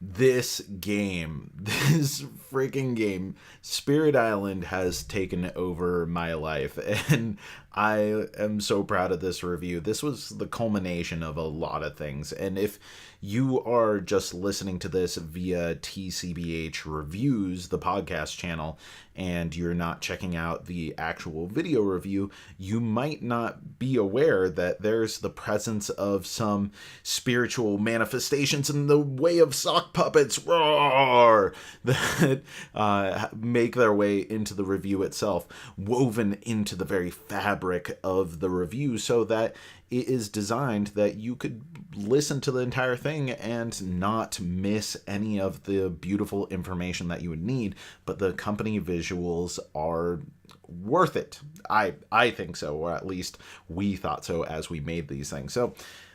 This game, this freaking game, Spirit Island has taken over my life, and I am so proud of this review. This was the culmination of a lot of things, and if you are just listening to this via TCBH Reviews, the podcast channel, and you're not checking out the actual video review, you might not be aware that there's the presence of some spiritual manifestations in the way of sock puppets, roar, that make their way into the review itself, woven into the very fabric of the review, so that it is designed that you could listen to the entire thing and not miss any of the beautiful information that you would need. But the company visuals are worth it. I think so, or at least we thought so as we made these things. So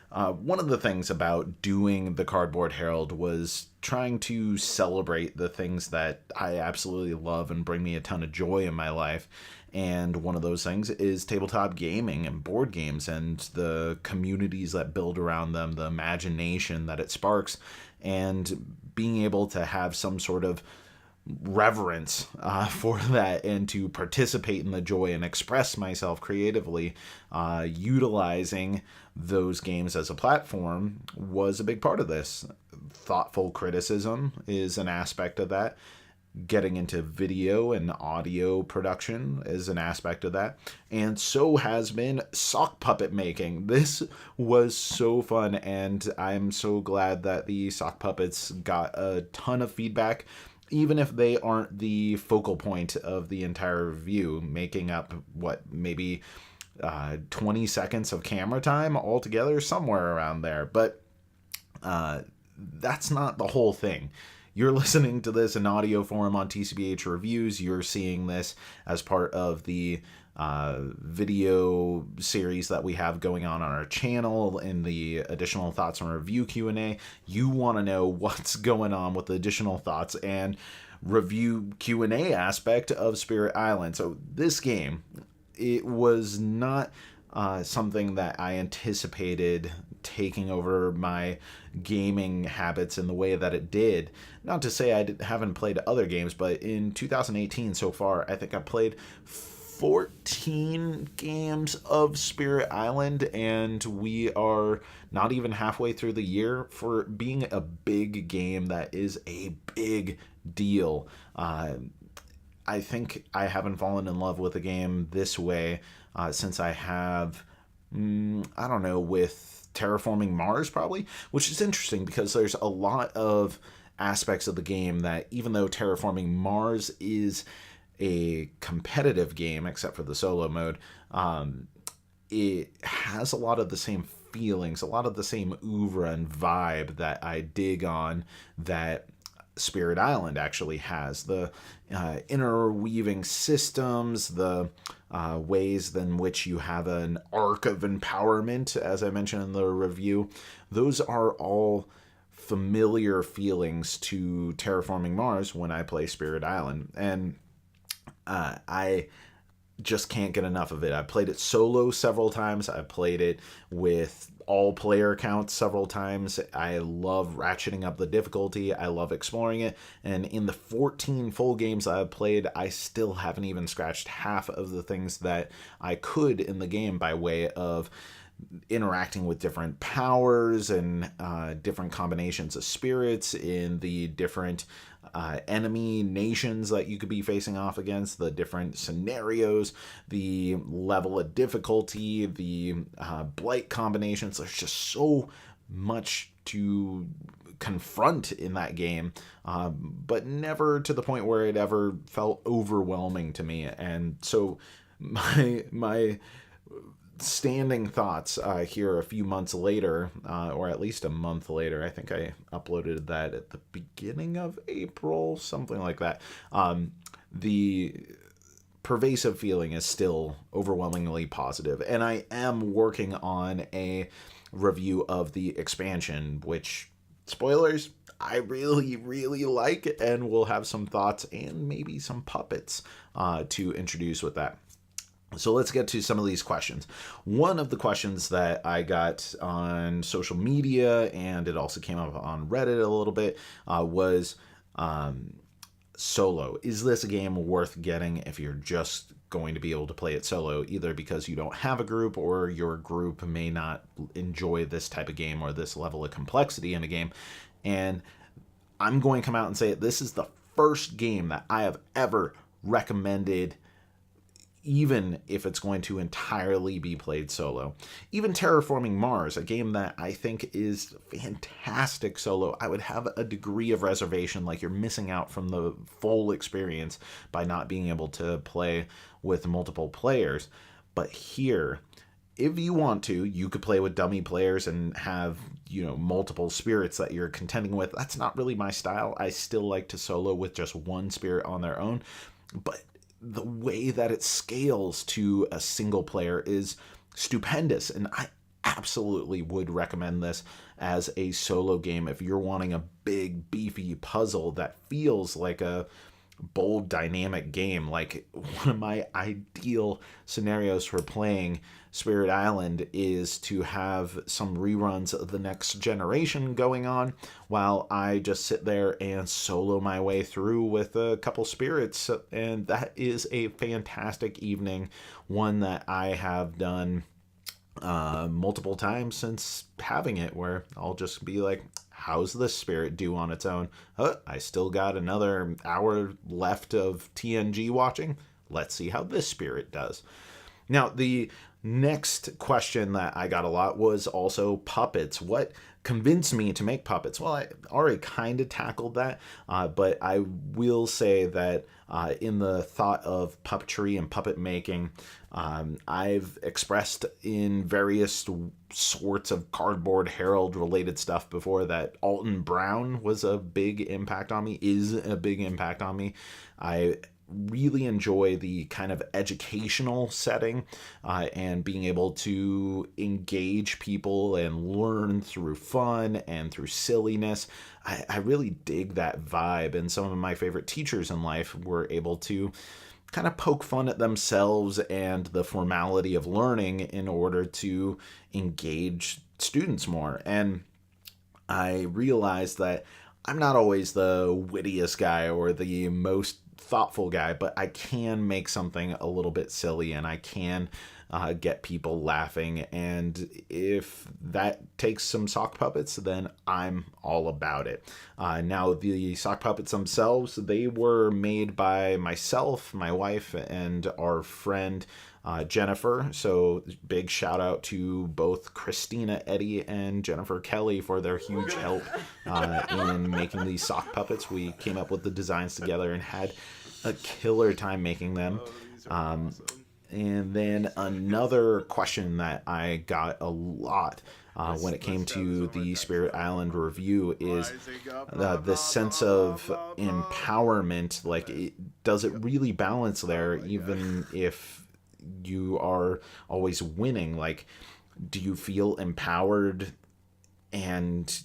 one of the things about doing the Cardboard Herald was trying to celebrate the things that I absolutely love and bring me a ton of joy in my life. And one of those things is tabletop gaming and board games and the communities that build around them, the imagination that it sparks, and being able to have some sort of reverence for that and to participate in the joy and express myself creatively utilizing those games as a platform was a big part of this. Thoughtful criticism is an aspect of that. Getting into video and audio production is an aspect of that. And so has been sock puppet making. This was so fun, and I'm so glad that the sock puppets got a ton of feedback, even if they aren't the focal point of the entire review, making up, maybe 20 seconds of camera time altogether, somewhere around there. But that's not the whole thing. You're listening to this in audio form on TCBH Reviews. You're seeing this as part of the video series that we have going on our channel in the additional thoughts and review Q&A. You want to know what's going on with the additional thoughts and review Q&A aspect of Spirit Island. So this game, it was not something that I anticipated taking over my gaming habits in the way that it did. Not to say haven't played other games, but in 2018 so far, I think I played 14 games of Spirit Island, and we are not even halfway through the year. For being a big game, that is a big deal. I think I haven't fallen in love with a game this way since I have, I don't know, with Terraforming Mars probably, which is interesting because there's a lot of aspects of the game that, even though Terraforming Mars is a competitive game, except for the solo mode, it has a lot of the same feelings, a lot of the same oeuvre and vibe that I dig on that Spirit Island actually has. The interweaving systems, the ways in which you have an arc of empowerment, as I mentioned in the review, those are all familiar feelings to Terraforming Mars when I play Spirit Island. And I just can't get enough of it. I played it solo several times. I played it with all player counts several times. I love ratcheting up the difficulty. I love exploring it. And in the 14 full games I've played, I still haven't even scratched half of the things that I could in the game by way of interacting with different powers and different combinations of spirits in the different enemy nations that you could be facing off against, the different scenarios, the level of difficulty, the blight combinations. There's just so much to confront in that game, but never to the point where it ever felt overwhelming to me. And so my standing thoughts here a few months later, or at least a month later. I think I uploaded that at the beginning of April, something like that. The pervasive feeling is still overwhelmingly positive, and I am working on a review of the expansion, which, spoilers, I really, really like, and we'll have some thoughts and maybe some puppets to introduce with that. So let's get to some of these questions. One of the questions that I got on social media, and it also came up on Reddit a little bit, was solo. Is this a game worth getting if you're just going to be able to play it solo, either because you don't have a group or your group may not enjoy this type of game or this level of complexity in a game? And I'm going to come out and say it. This is the first game that I have ever recommended, even if it's going to entirely be played solo. Even Terraforming Mars, a game that I think is fantastic solo, I would have a degree of reservation, like you're missing out from the full experience by not being able to play with multiple players. But here, if you want to, you could play with dummy players and have, multiple spirits that you're contending with. That's not really my style. I still like to solo with just one spirit on their own. But the way that it scales to a single player is stupendous, and I absolutely would recommend this as a solo game if you're wanting a big beefy puzzle that feels like a bold dynamic game. Like, one of my ideal scenarios for playing Spirit Island is to have some reruns of the Next Generation going on while I just sit there and solo my way through with a couple spirits. And that is a fantastic evening, one that I have done multiple times since having it, where I'll just be like, how's this spirit do on its own? I still got another hour left of TNG watching. Let's see how this spirit does. Now, the next question that I got a lot was also puppets. What convinced me to make puppets? Well, I already kind of tackled that, but I will say that in the thought of puppetry and puppet making, I've expressed in various sorts of Cardboard Herald related stuff before that Alton Brown was a big impact on me, is a big impact on me. I really enjoy the kind of educational setting and being able to engage people and learn through fun and through silliness. I really dig that vibe, and some of my favorite teachers in life were able to kind of poke fun at themselves and the formality of learning in order to engage students more. And I realized that I'm not always the wittiest guy or the most thoughtful guy, but I can make something a little bit silly, and I can get people laughing. And if that takes some sock puppets, then I'm all about it. Now, the sock puppets themselves, they were made by myself, my wife, and our friend Jennifer. So big shout out to both Christina Eddy and Jennifer Kelly for their huge help in making these sock puppets. We came up with the designs together and had a killer time making them. And then another question that I got a lot when it came to the Spirit Island review is the sense of empowerment. Like, does it really balance there, even if you are always winning? Like, do you feel empowered and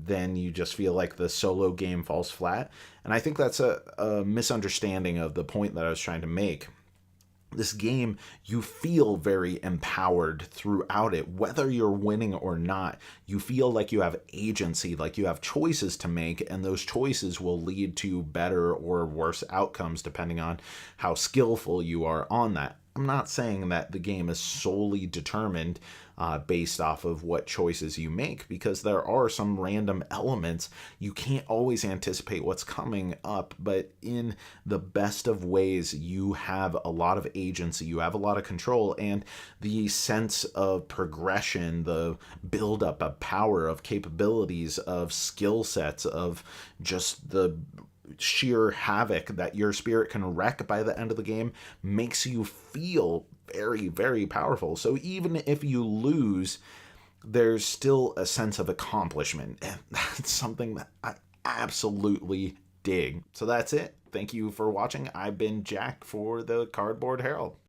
then you just feel like the solo game falls flat? And I think that's a misunderstanding of the point that I was trying to make. This game, you feel very empowered throughout it. Whether you're winning or not, you feel like you have agency, like you have choices to make, and those choices will lead to better or worse outcomes depending on how skillful you are on that. I'm not saying that the game is solely determined based off of what choices you make, because there are some random elements. You can't always anticipate what's coming up, but in the best of ways, you have a lot of agency, you have a lot of control, and the sense of progression, the buildup of power, of capabilities, of skill sets, of just the sheer havoc that your spirit can wreak by the end of the game makes you feel very, very powerful. So even if you lose, there's still a sense of accomplishment, and that's something that I absolutely dig. So that's it. Thank you for watching. I've been Jack for the Cardboard Herald.